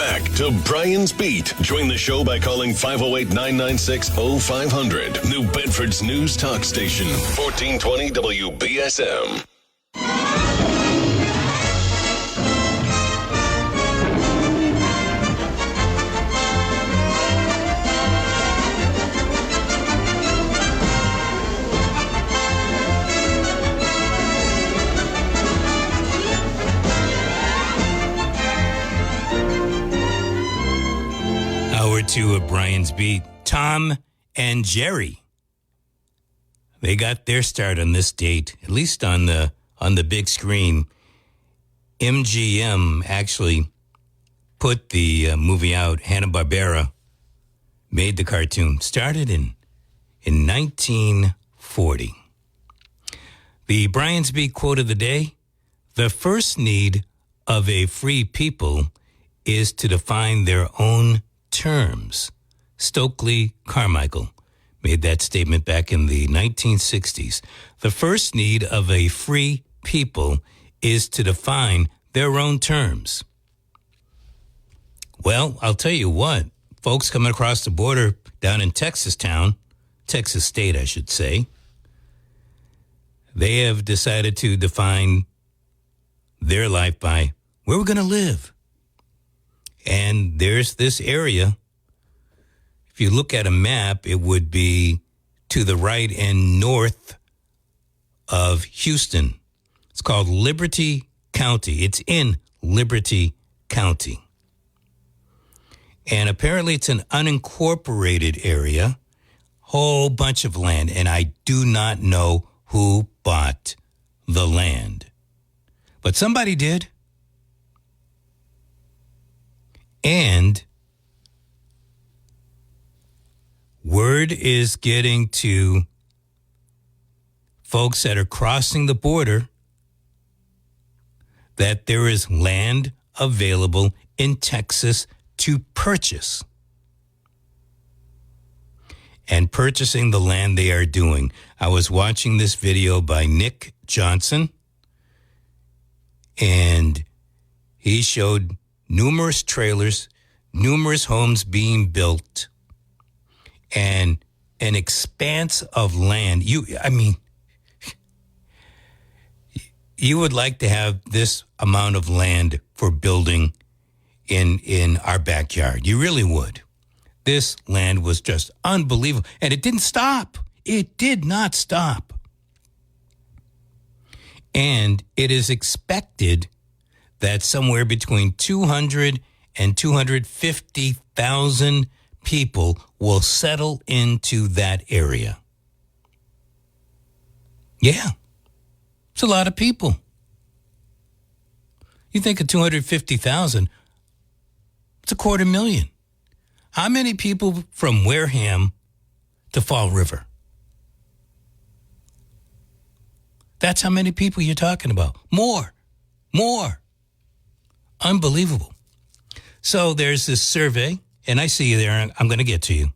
back to Brian's Beat. Join the show by calling 508-996-0500. New Bedford's News Talk Station, 1420 WBSM. Hour two of Brian's Beat. Tom and Jerry. They got their start on this date, at least on the big screen. MGM actually put the movie out. Hanna-Barbera made the cartoon. Started in 1940. The Brian's Beat quote of the day: the first need of a free people is to define their own terms. Stokely Carmichael made that statement back in the 1960s. The first need of a free people is to define their own terms. Well, I'll tell you what, folks coming across the border down in Texas State, I should say, they have decided to define their life by where we're going to live. And there's this area. If you look at a map, it would be to the right and north of Houston. It's called Liberty County. It's in Liberty County. And apparently it's an unincorporated area, whole bunch of land. And I do not know who bought the land. But somebody did. And word is getting to folks that are crossing the border that there is land available in Texas to purchase. And purchasing the land they are doing. I was watching this video by Nick Johnson, and he showed numerous trailers, numerous homes being built, and an expanse of land. You would like to have this amount of land for building in our backyard. You really would. This land was just unbelievable. And it didn't stop. It did not stop. And it is expected that somewhere between 200 and 250,000 people will settle into that area. Yeah, it's a lot of people. You think of 250,000, it's 250,000. How many people from Wareham to Fall River? That's how many people you're talking about. More. Unbelievable. So there's this survey, and I see you there, and I'm going to get to you.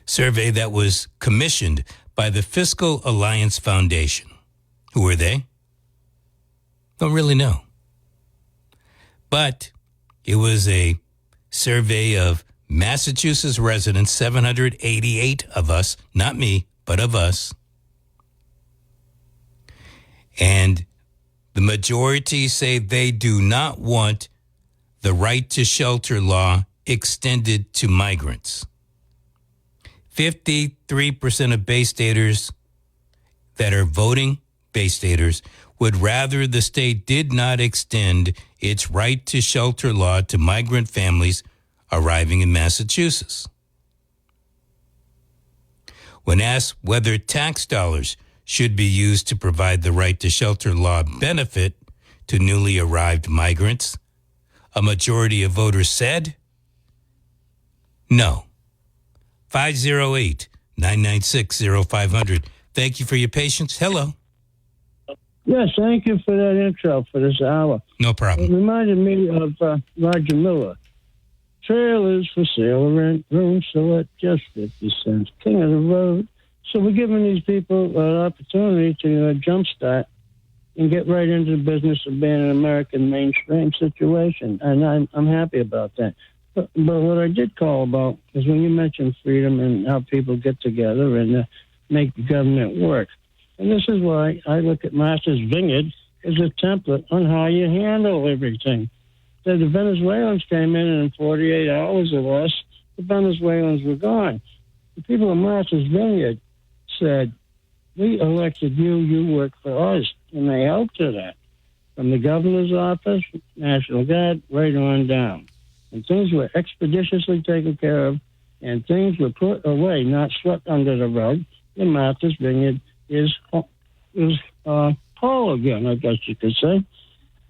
Survey that was commissioned by the Fiscal Alliance Foundation. Who are they? Don't really know. But it was a survey of Massachusetts residents, 788 of us, not me, but of us. And the majority say they do not want the right to shelter law extended to migrants. 53% of Bay Staters that are voting, Bay Staters, would rather the state did not extend its right to shelter law to migrant families arriving in Massachusetts. When asked whether tax dollars should be used to provide the right to shelter law benefit to newly arrived migrants, a majority of voters said no. 508-996-0500. Thank you for your patience. Hello. Yes, thank you for that intro for this hour. No problem. It reminded me of Roger Miller. Trailers for sale, rent rooms, so at just 50 cents. King of the road. So we're giving these people an opportunity to jumpstart and get right into the business of being an American mainstream situation. And I'm happy about that. But what I did call about is when you mentioned freedom and how people get together and make the government work. And this is why I look at Martha's Vineyard as a template on how you handle everything. So the Venezuelans came in, and in 48 hours or less, the Venezuelans were gone. The people of Martha's Vineyard said, we elected you, you work for us. And they held to that. From the governor's office, National Guard, right on down. And things were expeditiously taken care of, and things were put away, not swept under the rug. And Martha's Vineyard is whole again, I guess you could say.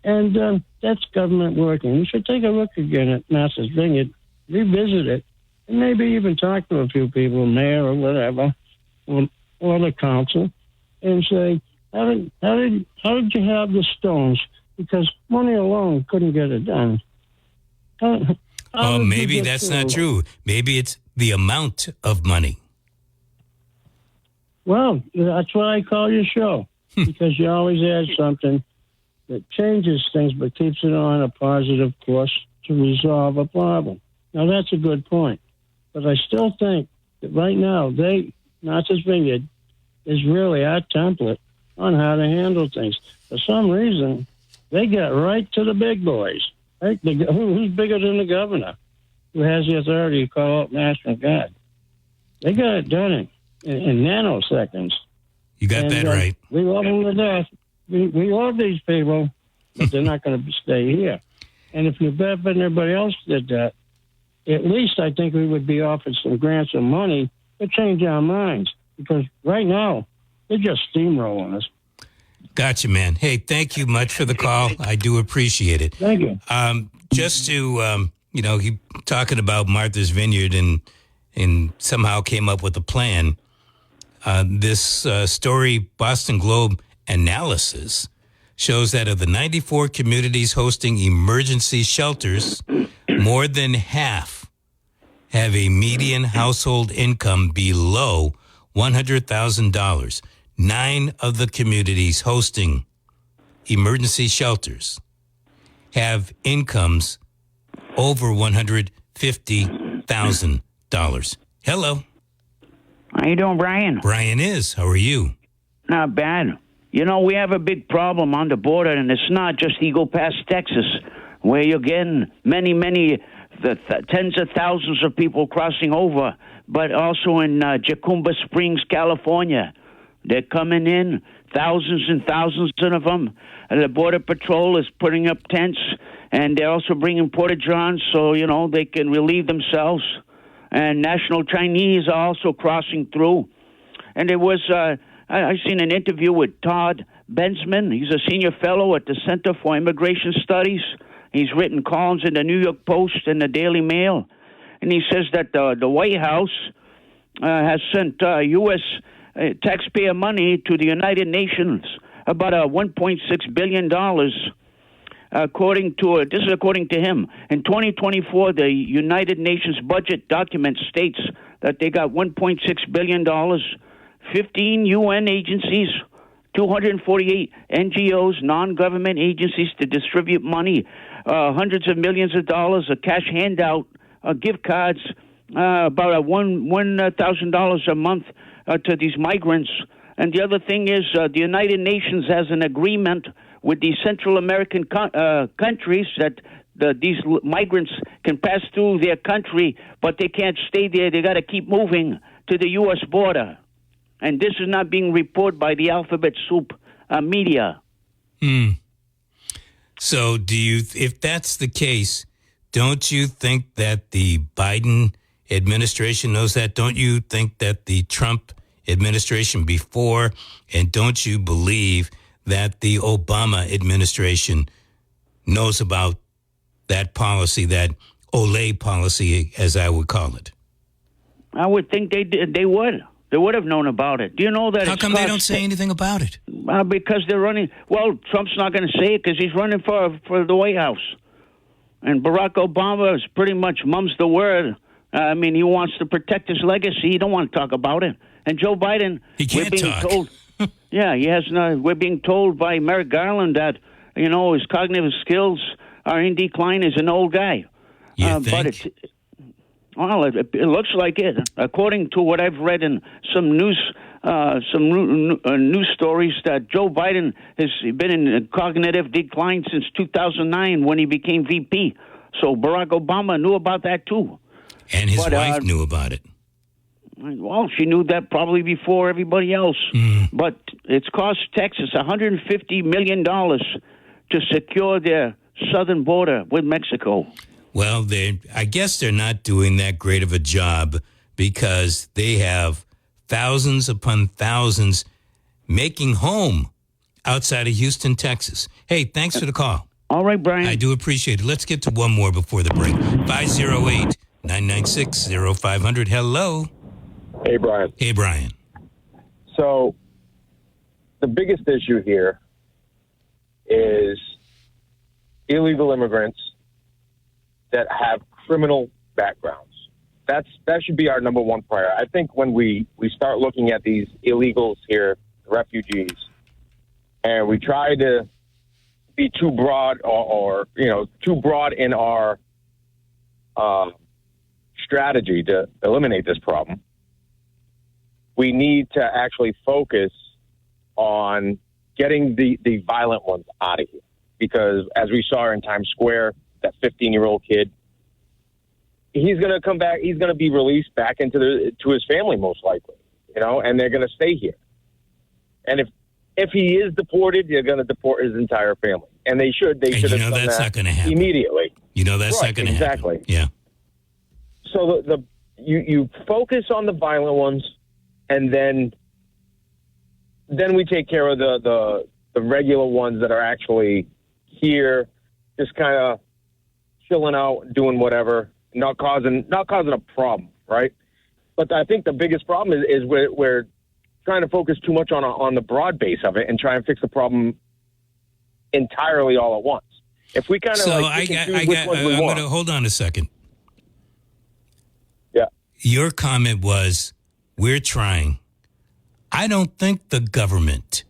And that's government working. We should take a look again at Martha's Vineyard, revisit it, and maybe even talk to a few people, mayor or whatever, or the council, and say, how did you have the stones? Because money alone couldn't get it done. Maybe that's not true. Maybe it's the amount of money. Well, that's why I call your show, because you always add something that changes things but keeps it on a positive course to resolve a problem. Now, that's a good point. But I still think that right now, Martha's Vineyard is really our template on how to handle things. For some reason, they got right to the big boys. Right? Who's bigger than the governor, who has the authority to call out National Guard? They got it done in nanoseconds. You got that right. We love them to death. We love these people, but they're not going to stay here. And if New Bedford and everybody else did that, at least I think we would be offered some grants of money to change our minds. Because right now, they're just steamrolling us. Gotcha, man. Hey, thank you much for the call. I do appreciate it. Thank you. Just to, he talking about Martha's Vineyard and somehow came up with a plan. This story, Boston Globe analysis, shows that of the 94 communities hosting emergency shelters, more than half have a median household income below $100,000. 9 of the communities hosting emergency shelters have incomes over $150,000. Hello. How you doing, Brian? Brian is. How are you? Not bad. You know, we have a big problem on the border, and it's not just you go past Texas, where you're getting many tens of thousands of people crossing over, but also in Jacumba Springs, California. They're coming in, thousands and thousands of them. And the Border Patrol is putting up tents, and they're also bringing porta-johns so, they can relieve themselves. And national Chinese are also crossing through. And there was, I seen an interview with Todd Bensman. He's a senior fellow at the Center for Immigration Studies. He's written columns in the New York Post and the Daily Mail. And he says that the White House has sent U.S. taxpayer money to the United Nations, about $1.6 billion, according to him. In 2024, the United Nations budget document states that they got $1.6 billion, 15 UN agencies, 248 NGOs, non-government agencies to distribute money, hundreds of millions of dollars, a cash handout, gift cards, about $1,000 a month to these migrants. And the other thing is the United Nations has an agreement with the Central American countries that these migrants can pass through their country, but they can't stay there. They got to keep moving to the U.S. border. And this is not being reported by the alphabet soup media. So if that's the case, don't you think that the Biden administration knows that? Don't you think that the Trump administration before, and don't you believe that the Obama administration knows about that policy, that Olay policy, as I would call it? I would think they would. They would have known about it. Do you know that? How come they don't say anything about it? Because they're running. Well, Trump's not going to say it because he's running for the White House. And Barack Obama is pretty much mum's the word. I mean, he wants to protect his legacy. He don't want to talk about it. And Joe Biden, he can't we're being talk. told, Yeah, he has no. We're being told by Merrick Garland that his cognitive skills are in decline as an old guy. You think? But it looks like it, according to what I've read in some news stories, that Joe Biden has been in cognitive decline since 2009 when he became VP. So Barack Obama knew about that too, and his wife knew about it. Well, she knew that probably before everybody else. But it's cost Texas $150 million to secure their southern border with Mexico. Well, I guess they're not doing that great of a job because they have thousands upon thousands making home outside of Houston, Texas. Hey, thanks for the call. All right, Brian. I do appreciate it. Let's get to one more before the break. 508-996-0500. Hello. Hey, Brian. Hey, Brian. So the biggest issue here is illegal immigrants that have criminal backgrounds. That should be our number one priority. I think when we start looking at these illegals here, refugees, and we try to be too broad or too broad in our strategy to eliminate this problem, we need to actually focus on getting the violent ones out of here. Because as we saw in Times Square, that 15-year-old kid, he's going to come back. He's going to be released back to his family, most likely, and they're going to stay here. And if he is deported, they're going to deport his entire family. And they should. They should have done that's that not going to happen immediately. That's not going to happen. Exactly. Yeah. So you focus on the violent ones, and then we take care of the regular ones that are actually here, just kind of chilling out, doing whatever, not causing a problem, right? But I think the biggest problem is we're trying to focus too much on the broad base of it and try and fix the problem entirely all at once. If we kind of I'm going to hold on a second. Yeah. Your comment was, we're trying. I don't think the governments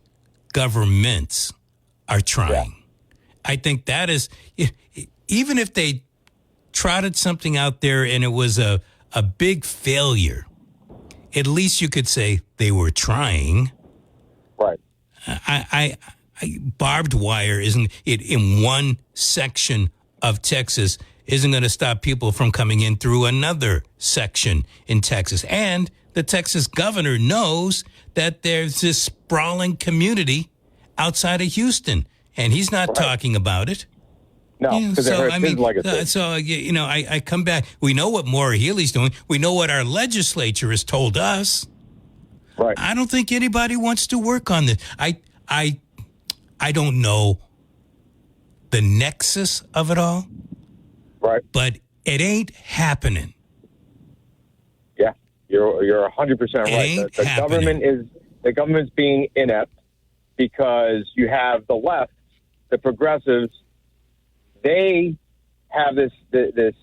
are trying. Yeah. I think that is, even if they trotted something out there and it was a big failure, at least you could say they were trying. Right. Barbed wire isn't in one section of Texas isn't going to stop people from coming in through another section in Texas. And the Texas governor knows that there's this sprawling community outside of Houston, and he's not talking about it. No, because I come back. We know what Maura Healey's doing. We know what our legislature has told us. Right. I don't think anybody wants to work on this. I don't know the nexus of it all. Right. But it ain't happening. Yeah, you're 100% right. The government's being inept because you have the left, the progressives. They have this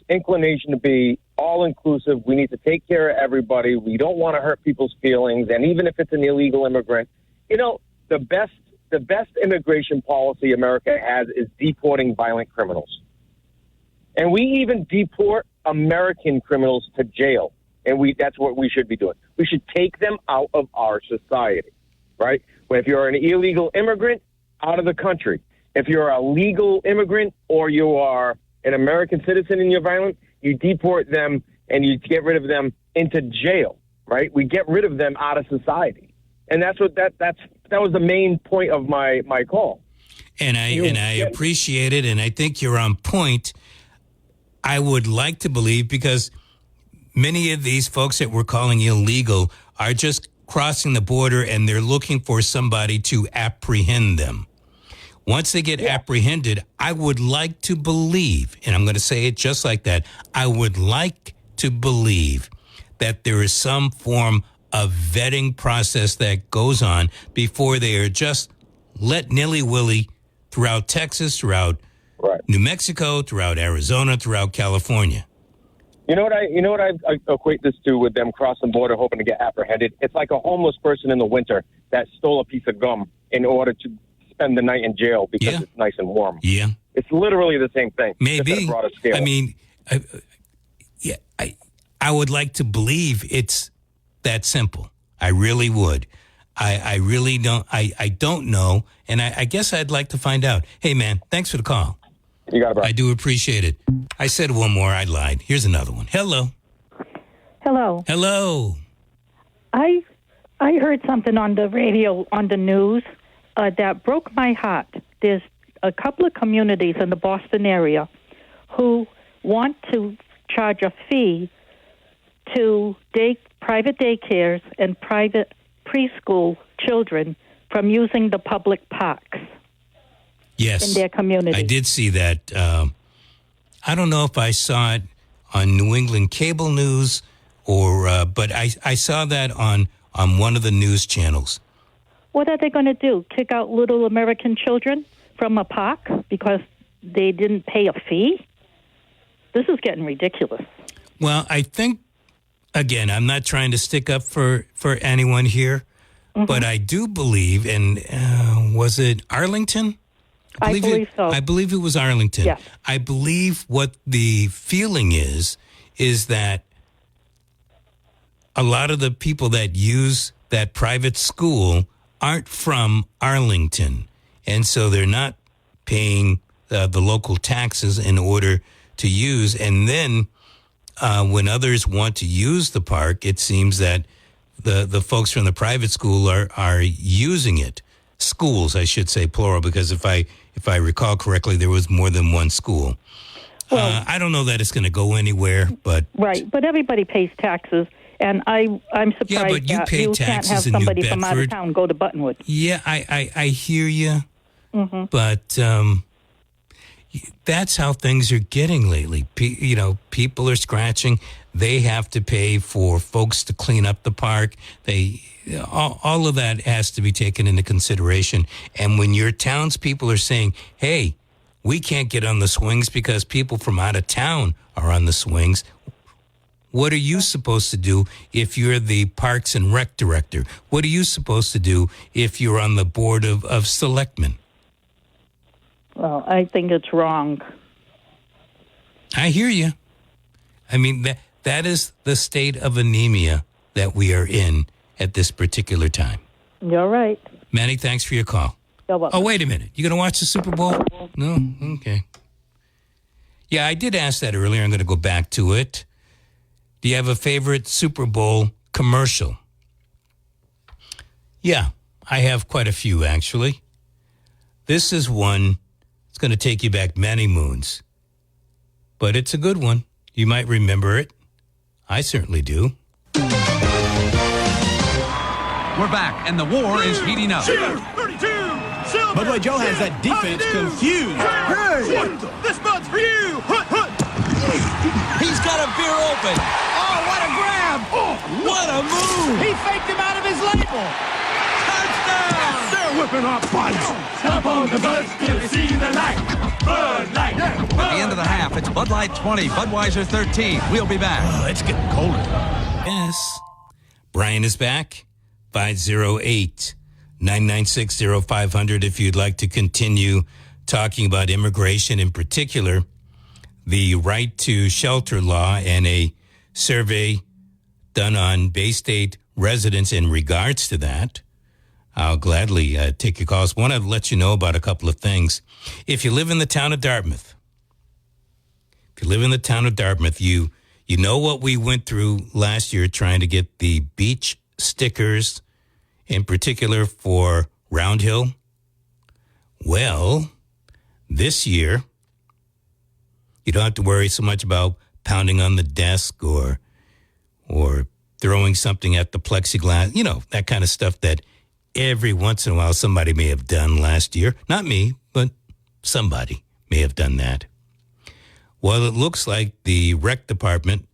inclination to be all inclusive. We need to take care of everybody. We don't want to hurt people's feelings, and even if it's an illegal immigrant, the best immigration policy America has is deporting violent criminals. And we even deport American criminals to jail. And that's what we should be doing. We should take them out of our society, right? Well, if you're an illegal immigrant, out of the country. If you're a legal immigrant or you are an American citizen and you're violent, you deport them and you get rid of them into jail, right? We get rid of them out of society. And that's what that was the main point of my call. And I appreciate it, and I think you're on point. I would like to believe, because many of these folks that we're calling illegal are just crossing the border and they're looking for somebody to apprehend them. Once they get apprehended, I would like to believe, and I'm going to say it just like that, I would like to believe that there is some form of vetting process that goes on before they are just let nilly-willy throughout Texas, throughout New Mexico, throughout Arizona, throughout California. You know what I equate this to with them crossing the border hoping to get apprehended? It's like a homeless person in the winter that stole a piece of gum in order to spend the night in jail because it's nice and warm. Yeah. It's literally the same thing. Maybe. Just at a broader scale. I mean, I would like to believe it's that simple. I really would. I really don't. I don't know, and I guess I'd like to find out. Hey, man, thanks for the call. You got it, bro. I do appreciate it. I said one more. I lied. Here's another one. Hello. Hello. Hello. I heard something on the radio, on the news, that broke my heart. There's a couple of communities in the Boston area who want to charge a fee to private daycares and private preschool children from using the public parks. Yes. In their community. I did see that. I don't know if I saw it on New England cable news but I saw that on one of the news channels. What are they going to do? Kick out little American children from a park because they didn't pay a fee? This is getting ridiculous. Well, I think, again, I'm not trying to stick up for anyone here, but I do believe, and was it Arlington? I believe so. I believe it was Arlington. Yes. I believe what the feeling is that a lot of the people that use that private school aren't from Arlington, and so they're not paying the local taxes in order to use. And then when others want to use the park, it seems that the folks from the private school are using it. Schools, I should say, plural, because if I recall correctly, there was more than one school. Well, I don't know that it's going to go anywhere, but right. But everybody pays taxes, and I'm surprised but you that pay you taxes can't have in New somebody from out of Bedford. town go to Buttonwood. Yeah, I hear you, but that's how things are getting lately. People are scratching. They have to pay for folks to clean up the park. All of that has to be taken into consideration. And when your townspeople are saying, hey, we can't get on the swings because people from out of town are on the swings, what are you supposed to do if you're the Parks and Rec director? What are you supposed to do if you're on the board of selectmen? Well, I think it's wrong. I hear you. I mean, that is the state of anemia that we are in at this particular time. You're right. Manny, thanks for your call. You're welcome. Oh, wait a minute. You going to watch the Super Bowl? No? Okay. Yeah, I did ask that earlier. I'm going to go back to it. Do you have a favorite Super Bowl commercial? Yeah, I have quite a few, actually. This is one. It's going to take you back many moons. But it's a good one. You might remember it. I certainly do. We're back, and the war is heating up. Budway Joe has that defense confused. Hey! This bud's for you! He's got a beer open. Oh, what a grab! Oh, what a move! He faked him out of his label. Touchdown! They're whipping up buds. Stop on the bus till you see the light. Bud Light. At the end of the half, it's Bud Light 20, Budweiser 13. We'll be back. Oh, it's getting colder. Yes. Brian is back. 508-996-0500 if you'd like to continue talking about immigration, in particular, the right to shelter law, and a survey done on Bay State residents in regards to that. I'll gladly take your calls. Want to let you know about a couple of things. If you live in the town of Dartmouth, you know what we went through last year trying to get the beach stickers, in particular for Round Hill. Well, this year, you don't have to worry so much about pounding on the desk or throwing something at the plexiglass, that kind of stuff that every once in a while somebody may have done last year. Not me, but somebody may have done that. Well, it looks like the rec department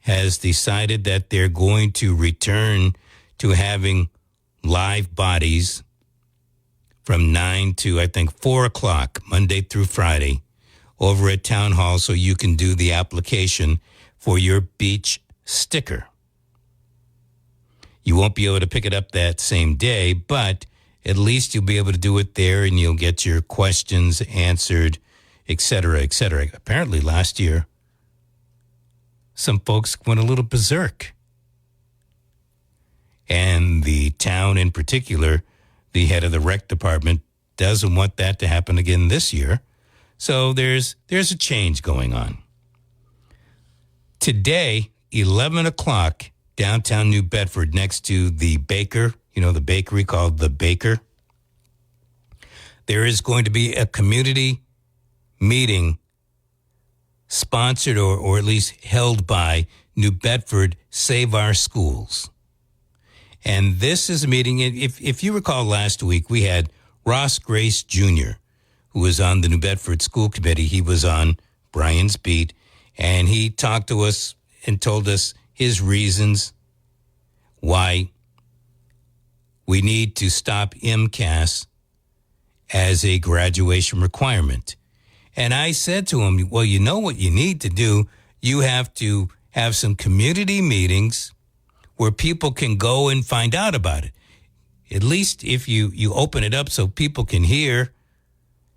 has decided that they're going to return to having live bodies from 9 to, I think, 4 o'clock, Monday through Friday, over at Town Hall so you can do the application for your beach sticker. You won't be able to pick it up that same day, but at least you'll be able to do it there and you'll get your questions answered, et cetera, et cetera. Apparently last year, some folks went a little berserk. And the town in particular, the head of the rec department, doesn't want that to happen again this year. So there's a change going on. Today, 11 o'clock, downtown New Bedford, next to the Baker, the bakery called The Baker, there is going to be a community meeting sponsored or at least held by New Bedford Save Our Schools. And this is a meeting, if you recall last week, we had Ross Grace Jr., who was on the New Bedford School Committee. He was on Brian's beat, and he talked to us and told us his reasons why we need to stop MCAS as a graduation requirement. And I said to him, well, you know what you need to do? You have to have some community meetings where people can go and find out about it. At least if you open it up so people can hear,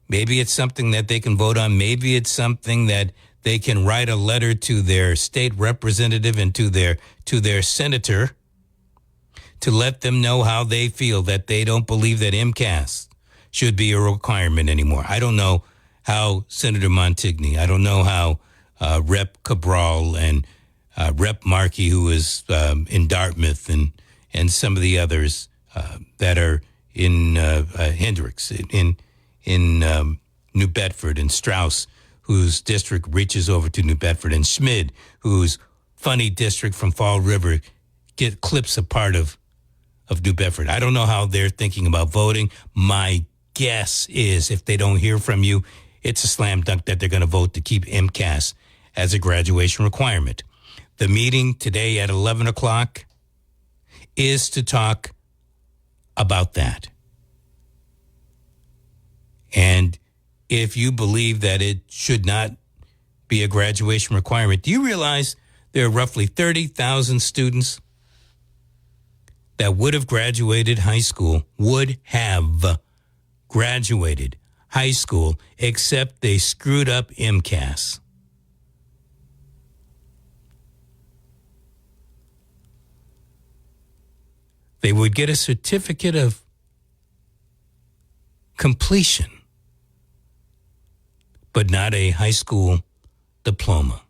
maybe it's something that they can vote on. Maybe it's something that they can write a letter to their state representative and to their senator to let them know how they feel, that they don't believe that MCAS should be a requirement anymore. I don't know how Senator Montigny, I don't know how Rep. Cabral and Rep. Markey, who is in Dartmouth, and some of the others that are in Hendricks, in New Bedford, and Strauss, whose district reaches over to New Bedford, and Schmid, whose funny district from Fall River clips a part of New Bedford. I don't know how they're thinking about voting. My guess is if they don't hear from you, it's a slam dunk that they're going to vote to keep MCAS as a graduation requirement. The meeting today at 11 o'clock is to talk about that. And if you believe that it should not be a graduation requirement, do you realize there are roughly 30,000 students that would have graduated high school, except they screwed up MCAS? They would get a certificate of completion, but not a high school diploma.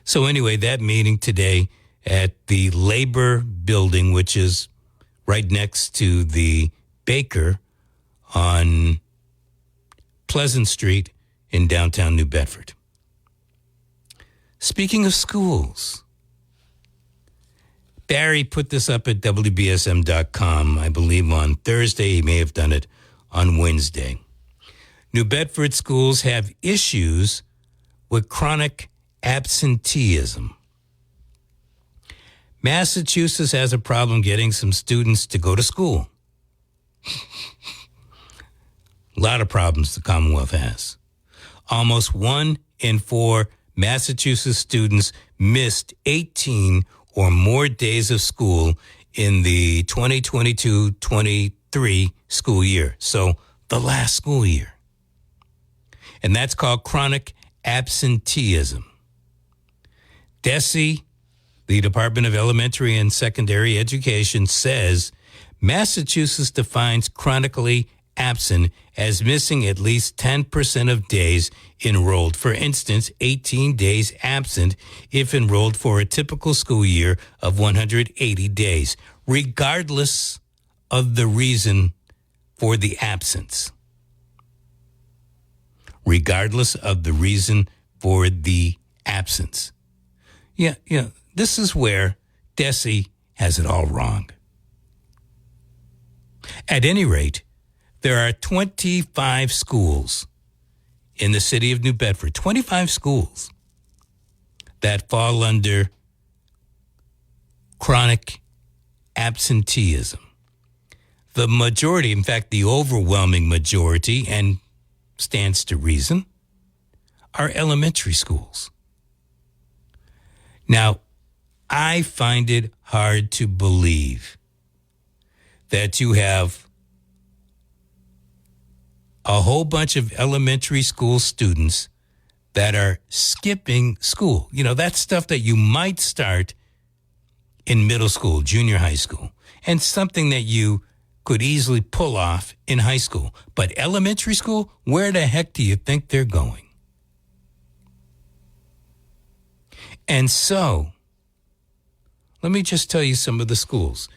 So anyway, that meeting today at the Labor Building, which is right next to the Baker on Pleasant Street in downtown New Bedford. Speaking of schools, Barry put this up at WBSM.com, I believe on Thursday. He may have done it on Wednesday. New Bedford schools have issues with chronic absenteeism. Massachusetts has a problem getting some students to go to school. A lot of problems the Commonwealth has. Almost 1 in 4 Massachusetts students missed 18 or more days of school in the 2022-23 school year. So the last school year. And that's called chronic absenteeism. DESE, the Department of Elementary and Secondary Education, says Massachusetts defines chronically absent as missing at least 10% of days enrolled. For instance, 18 days absent if enrolled for a typical school year of 180 days, regardless of the reason for the absence. Regardless of the reason for the absence. Yeah, this is where DESE has it all wrong. At any rate, there are 25 schools in the city of New Bedford, 25 schools that fall under chronic absenteeism. The majority, in fact, the overwhelming majority, and stands to reason, are elementary schools. Now, I find it hard to believe that you have a whole bunch of elementary school students that are skipping school. You know, that's stuff that you might start in middle school, junior high school, and something that you could easily pull off in high school. But elementary school, where the heck do you think they're going? And so, let me just tell you some of the schools.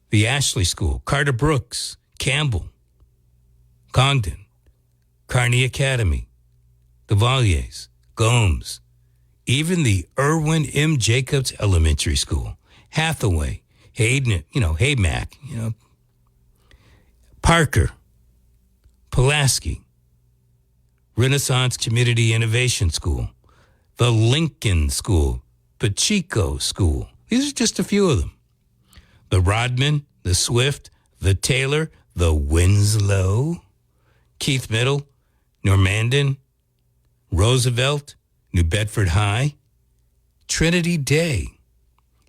The Ashley School, Carter Brooks, Campbell, Congdon, Kearney Academy, the Valliers, Gomes, even the Irwin M. Jacobs Elementary School, Hathaway, Hayden, Haymack, Parker, Pulaski, Renaissance Community Innovation School, the Lincoln School, Pacheco School. These are just a few of them. The Rodman, the Swift, the Taylor, the Winslow, Keith Middle, Normandin, Roosevelt, New Bedford High, Trinity Day,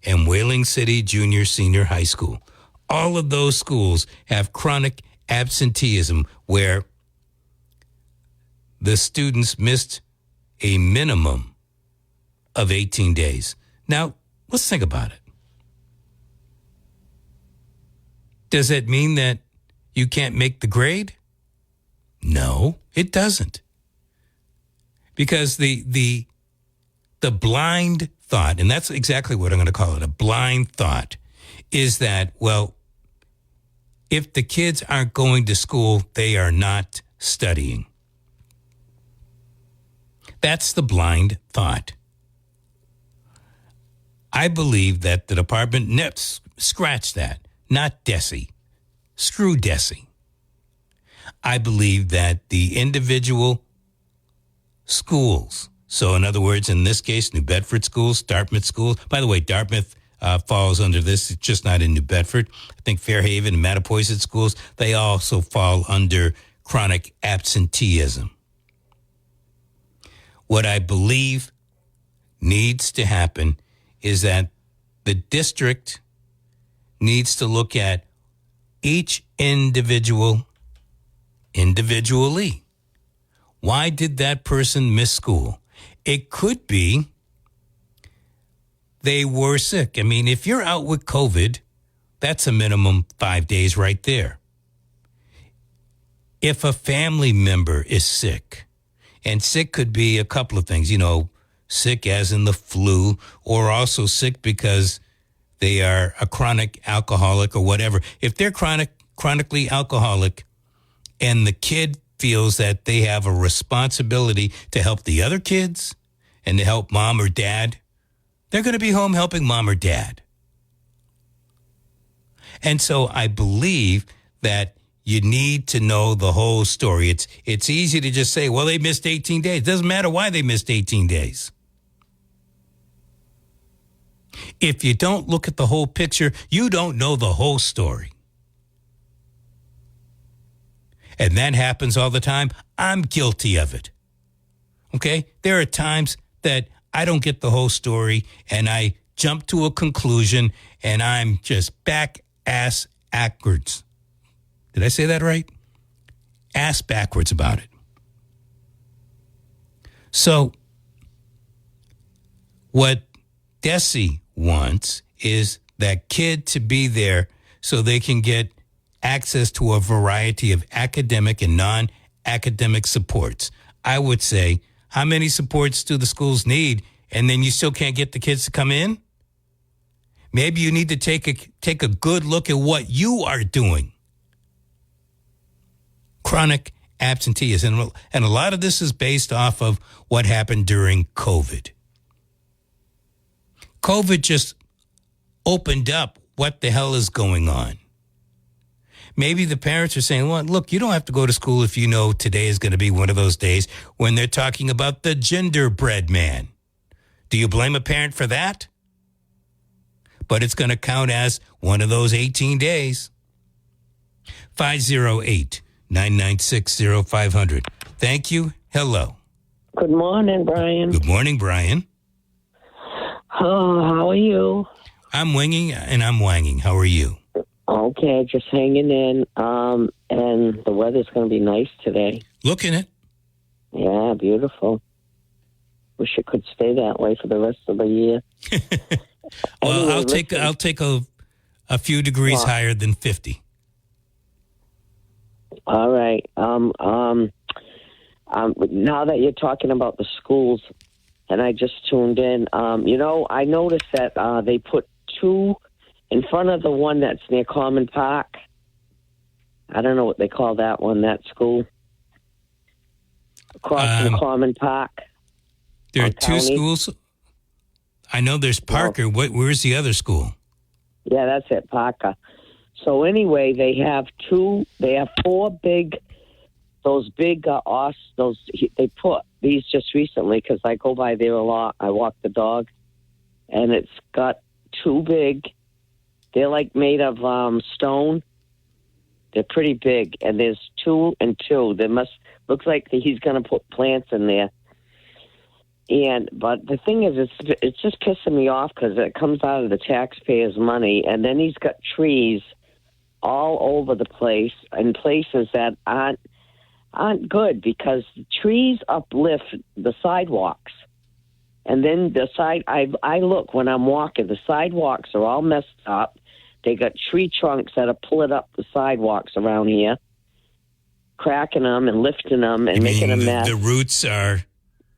and Whaling City Junior Senior High School. All of those schools have chronic absenteeism where the students missed a minimum of 18 days. Now, let's think about it. Does that mean that you can't make the grade? No, it doesn't. Because the blind thought, and that's exactly what I'm going to call it, a blind thought, is that, well, if the kids aren't going to school, they are not studying. That's the blind thought. I believe that the department, scratch that, not DESE, screw DESE. I believe that the individual schools, so in other words, in this case, New Bedford schools, Dartmouth schools. By the way, Dartmouth falls under this. It's just not in New Bedford. I think Fairhaven and Mattapoisett schools, they also fall under chronic absenteeism. What I believe needs to happen is that the district needs to look at each individually. Why did that person miss school? It could be they were sick. I mean, if you're out with COVID, that's a minimum 5 days right there. If a family member is sick, and sick could be a couple of things, sick as in the flu, or also sick because they are a chronic alcoholic or whatever. If they're chronically alcoholic and the kid feels that they have a responsibility to help the other kids and to help mom or dad, they're going to be home helping mom or dad. And so I believe that you need to know the whole story. It's easy to just say, well, they missed 18 days. It doesn't matter why they missed 18 days. If you don't look at the whole picture, you don't know the whole story. And that happens all the time. I'm guilty of it. Okay? There are times that I don't get the whole story and I jump to a conclusion and I'm just ass backwards. Did I say that right? Ass backwards about it. So what DESE wants is that kid to be there so they can get access to a variety of academic and non-academic supports. I would say, how many supports do the schools need? And then you still can't get the kids to come in? Maybe you need to take a good look at what you are doing. Chronic absenteeism. And a lot of this is based off of what happened during COVID. COVID just opened up what the hell is going on. Maybe the parents are saying, well, look, you don't have to go to school if you know today is going to be one of those days when they're talking about the genderbread man. Do you blame a parent for that? But it's going to count as one of those 18 days. 508-996-0500. Thank you. Hello. Good morning, Brian. Good morning, Brian. Oh, how are you? I'm winging and I'm wanging. How are you? Okay, just hanging in. And the weather's going to be nice today. Looking it. Yeah, beautiful. Wish it could stay that way for the rest of the year. Well, Anyway, I'll take a few degrees higher than 50. All right. Now that you're talking about the schools, and I just tuned in, I noticed that they put 2 in front of the one that's near Common Park. I don't know what they call that one, that school. Across from Common Park. There are 2 schools? I know there's Parker. Where's the other school? Yeah, that's it, Parker. So anyway, they have 4 big, they put these just recently because I go by there a lot. I walk the dog, and it's got 2 big. They're like made of stone. They're pretty big, and there's 2 and 2. Looks like he's going to put plants in there. But the thing is, it's just pissing me off because it comes out of the taxpayers' money, and then he's got trees all over the place in places that aren't good because trees uplift the sidewalks. And then I look when I'm walking, the sidewalks are all messed up. They got tree trunks that are pulling up the sidewalks around here, cracking them and lifting them and making a mess. The roots are...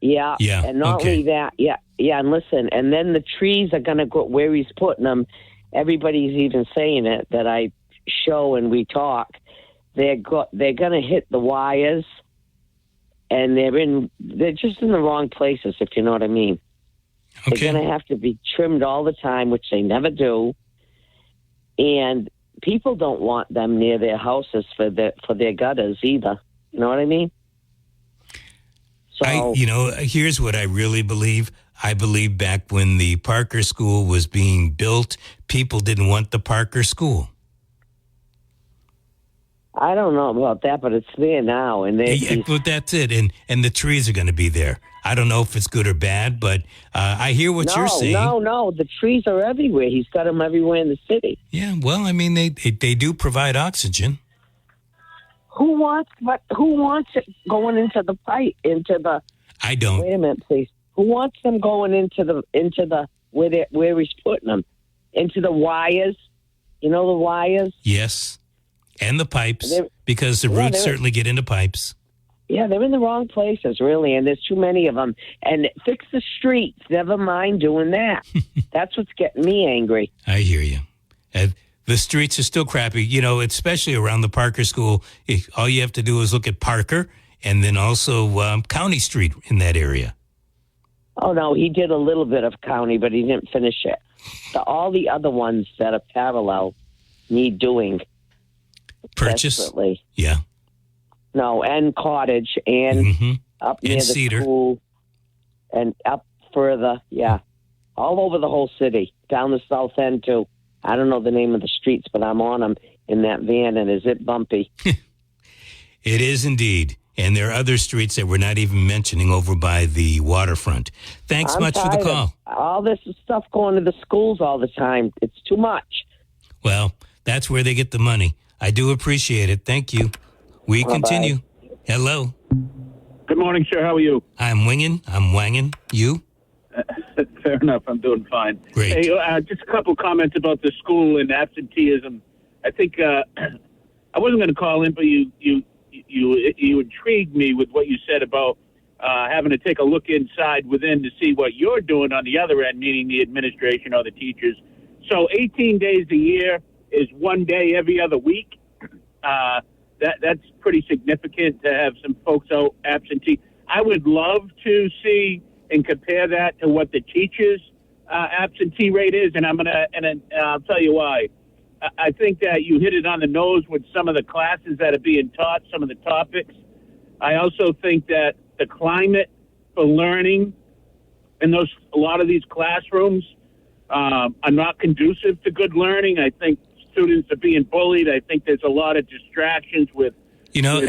Yeah. And not only that, and listen, and then the trees are going to go where he's putting them. Everybody's even saying it that I show and we talk. They're going to hit the wires, and they're just in the wrong places, if you know what I mean. Okay. They're going to have to be trimmed all the time, which they never do. And people don't want them near their houses for their gutters either. You know what I mean? So, here's what I really believe. I believe back when the Parker School was being built, people didn't want the Parker School. I don't know about that, but it's there now. But that's it. And the trees are going to be there. I don't know if it's good or bad, but I hear what you're saying. No. The trees are everywhere. He's got them everywhere in the city. Yeah, well, I mean, they do provide oxygen. Who wants it going into the pipe, I don't. Wait a minute, please. Who wants them going into the where he's putting them? Into the wires? You know the wires? Yes. And the pipes, because the roots certainly get into pipes. Yeah, they're in the wrong places, really, and there's too many of them. And fix the streets. Never mind doing that. That's what's getting me angry. I hear you. The streets are still crappy, especially around the Parker School. All you have to do is look at Parker and then also County Street in that area. Oh, no, he did a little bit of County, but he didn't finish it. All the other ones that are parallel need doing. Purchase? Desperately. Yeah. No, and Cottage and up near and the Cedar. school and up further, all over the whole city, down the south end too. I don't know the name of the streets, but I'm on them in that van, and is it bumpy? It is indeed. And there are other streets that we're not even mentioning over by the waterfront. Thanks much for the call. All this stuff going to the schools all the time. It's too much. Well, that's where they get the money. I do appreciate it. Thank you. We continue. Hello. Good morning, sir. How are you? I'm winging. I'm wanging. You? Fair enough. I'm doing fine. Great. Hey, just a couple comments about the school and absenteeism. I think I wasn't going to call in, but you intrigued me with what you said about having to take a look inside within to see what you're doing on the other end, meaning the administration or the teachers. So 18 days a year is 1 day every other week. That's pretty significant to have some folks out absentee. I would love to see and compare that to what the teachers' absentee rate is, and I'll tell you why. I think that you hit it on the nose with some of the classes that are being taught, some of the topics. I also think that the climate for learning in a lot of these classrooms are not conducive to good learning. I think students are being bullied. I think there's a lot of distractions with You know,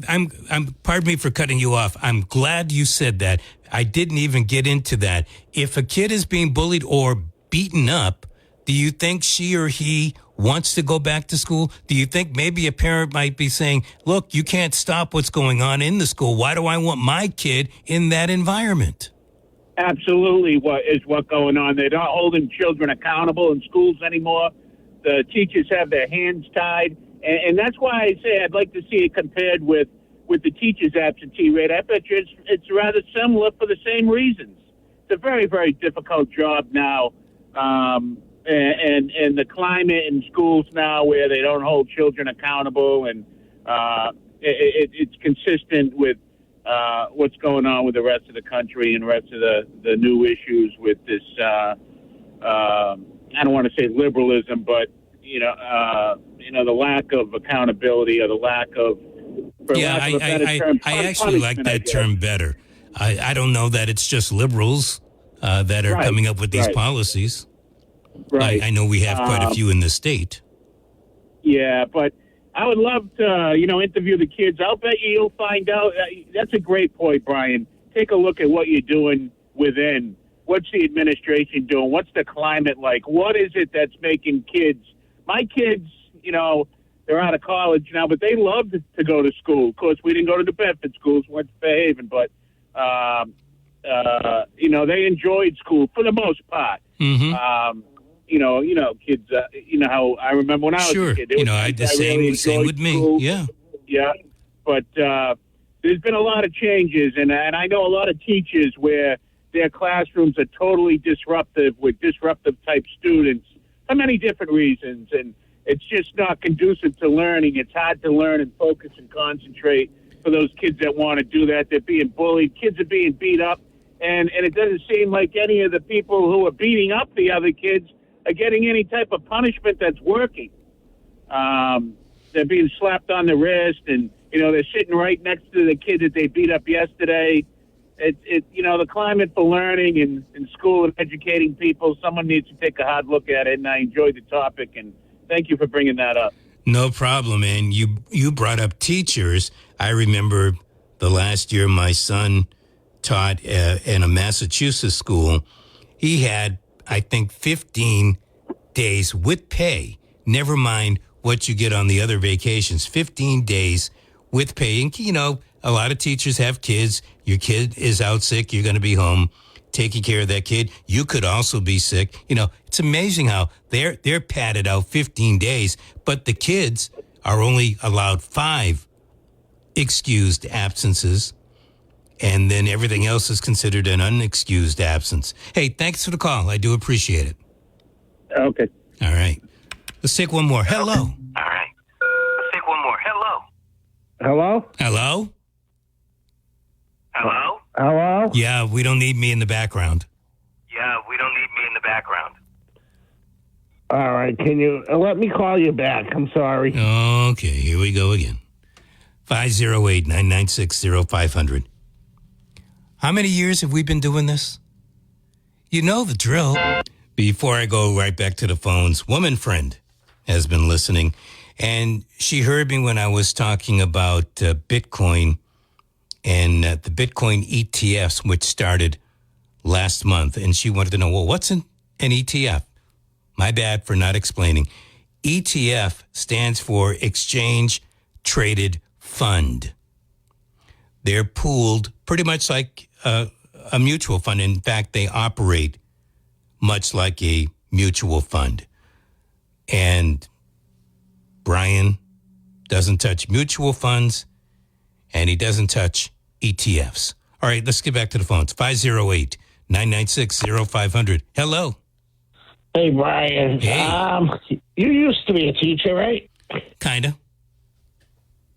I'm. Pardon me for cutting you off. I'm glad you said that. I didn't even get into that. If a kid is being bullied or beaten up, do you think she or he wants to go back to school? Do you think maybe a parent might be saying, "Look, you can't stop what's going on in the school. Why do I want my kid in that environment?" Absolutely, what's going on? They're not holding children accountable in schools anymore. The teachers have their hands tied. And that's why I say I'd like to see it compared with the teachers' absentee rate. I bet you it's rather similar for the same reasons. It's a very, very difficult job now, and the climate in schools now where they don't hold children accountable, and it's consistent with what's going on with the rest of the country and the rest of the new issues with this. I don't want to say liberalism, but the lack of accountability or the lack of, I actually like that term better. I don't know that it's just liberals that are coming up with these policies. Right. I know we have quite a few in the state. Yeah, but I would love to, interview the kids. I'll bet you'll find out. That's a great point, Brian. Take a look at what you're doing within. What's the administration doing? What's the climate like? What is it that's making kids? My kids, they're out of college now, but they loved to go to school. Of course, we didn't go to the Bedford schools, went to Fairhaven, but, they enjoyed school for the most part. Mm-hmm. Kids, how I remember when I was a kid. Same with me. School. Yeah. Yeah. But there's been a lot of changes, and I know a lot of teachers where their classrooms are totally disruptive with disruptive type students for many different reasons, and it's just not conducive to learning. It's hard to learn and focus and concentrate for those kids that want to do that. They're being bullied. Kids are being beat up, and it doesn't seem like any of the people who are beating up the other kids are getting any type of punishment that's working. They're being slapped on the wrist, and, they're sitting right next to the kid that they beat up yesterday. The climate for learning in school and educating people, someone needs to take a hard look at it, and I enjoyed the topic, and thank you for bringing that up. No problem, and you brought up teachers. I remember the last year my son taught in a Massachusetts school. He had, I think, 15 days with pay, never mind what you get on the other vacations, 15 days with pay. And, a lot of teachers have kids. Your kid is out sick. You're going to be home taking care of that kid. You could also be sick. It's amazing how they're padded out 15 days, but the kids are only allowed 5 excused absences, and then everything else is considered an unexcused absence. Hey, thanks for the call. I do appreciate it. Okay. All right. Let's take one more. Hello. All right. Let's take one more. Hello. Hello? Hello? Hello? Hello? Yeah, we don't need me in the background. All right, can you let me call you back? I'm sorry. Okay, here we go again. 508-996-0500. How many years have we been doing this? You know the drill. Before I go right back to the phones, woman friend has been listening, and she heard me when I was talking about Bitcoin and the Bitcoin ETFs, which started last month, and she wanted to know, well, what's an ETF? My bad for not explaining. ETF stands for Exchange Traded Fund. They're pooled pretty much like a mutual fund. In fact, they operate much like a mutual fund. And Brian doesn't touch mutual funds, and he doesn't touch ETFs. All right, let's get back to the phones. 508-996-0500. Hello. Hey, Brian. Hey. You used to be a teacher, right? Kind of.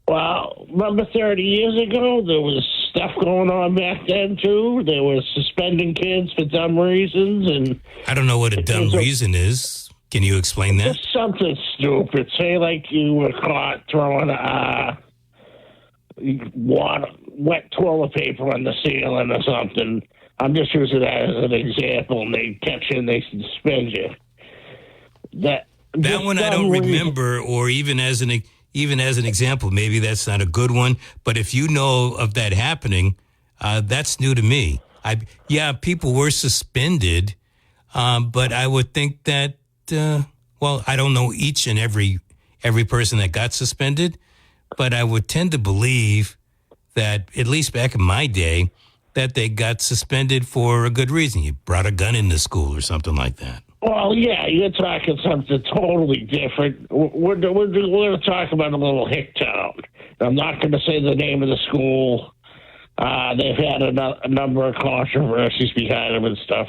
Well, remember 30 years ago, there was stuff going on back then, too? They were suspending kids for dumb reasons. And I don't know what a dumb reason is. Can you explain that? Just something stupid. Say, like, you were caught throwing wet toilet paper on the ceiling or something. I'm just using that as an example, and they catch you and they suspend you. That one I don't remember, or even as an even as an example, maybe that's not a good one, but if you know of that happening, that's new to me. People were suspended, but I would think that, I don't know each and every person that got suspended, but I would tend to believe that, at least back in my day, that they got suspended for a good reason. You brought a gun into school or something like that. Well, yeah, you're talking something totally different. We're going to talk about a little hick town. I'm not going to say the name of the school. They've had a number of controversies behind them and stuff.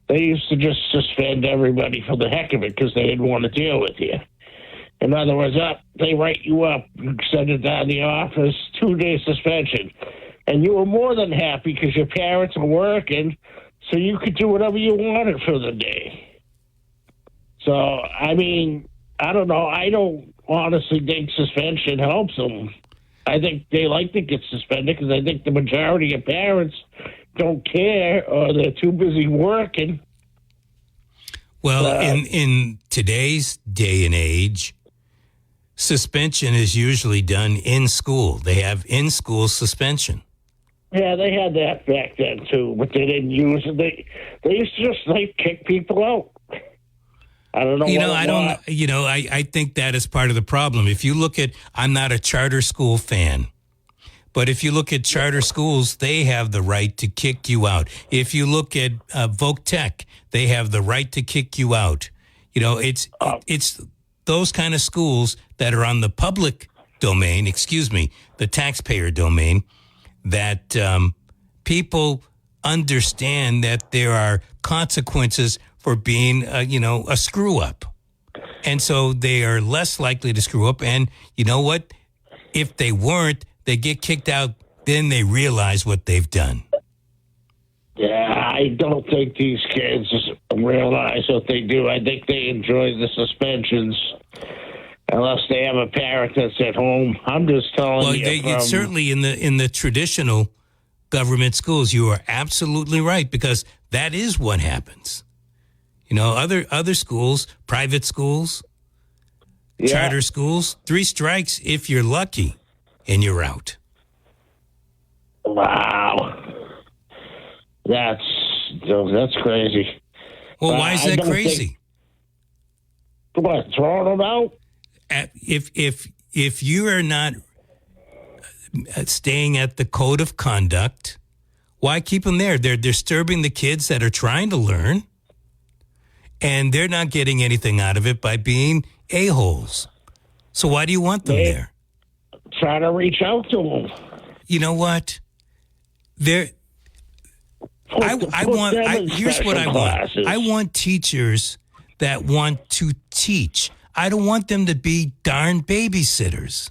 They used to just suspend everybody for the heck of it because they didn't want to deal with you. In other words, they write you up, send it down the office, 2-day suspension. And you were more than happy because your parents were working, so you could do whatever you wanted for the day. So, I mean, I don't know. I don't honestly think suspension helps them. I think they like to get suspended because I think the majority of parents don't care or they're too busy working. Well, in today's day and age, suspension is usually done in school. They have in-school suspension. Yeah, they had that back then, too, but they didn't use it. They used to just, kick people out. I don't know. I think that is part of the problem. If you look at, I'm not a charter school fan, but if you look at charter schools, they have the right to kick you out. If you look at Voc Tech, they have the right to kick you out. It's those kind of schools that are on the public domain, the taxpayer domain, that people understand that there are consequences for being, a screw-up. And so they are less likely to screw up. And you know what? If they weren't, they get kicked out, then they realize what they've done. Yeah, I don't think these kids realize what they do. I think they enjoy the suspensions, unless they have a parent that's at home. I'm just telling you. Well, certainly in the traditional government schools, you are absolutely right, because that is what happens. Other schools, private schools, charter schools, 3 strikes if you're lucky, and you're out. Wow. That's crazy. Well, why is that crazy? What, throwing them out? If you are not staying at the code of conduct, why keep them there? They're disturbing the kids that are trying to learn, and they're not getting anything out of it by being a-holes. So why do you want them there? Try to reach out to them. You know what? Here's what I want. I want teachers that want to teach. I don't want them to be darn babysitters.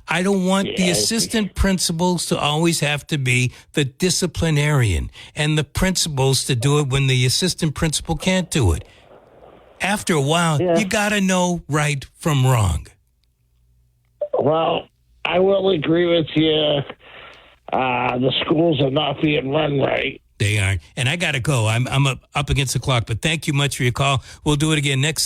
I don't want the assistant principals to always have to be the disciplinarian and the principals to do it when the assistant principal can't do it. After a while, you got to know right from wrong. Well, I will agree with you. The schools are not being run right. They aren't. And I got to go. I'm up against the clock. But thank you much for your call. We'll do it again next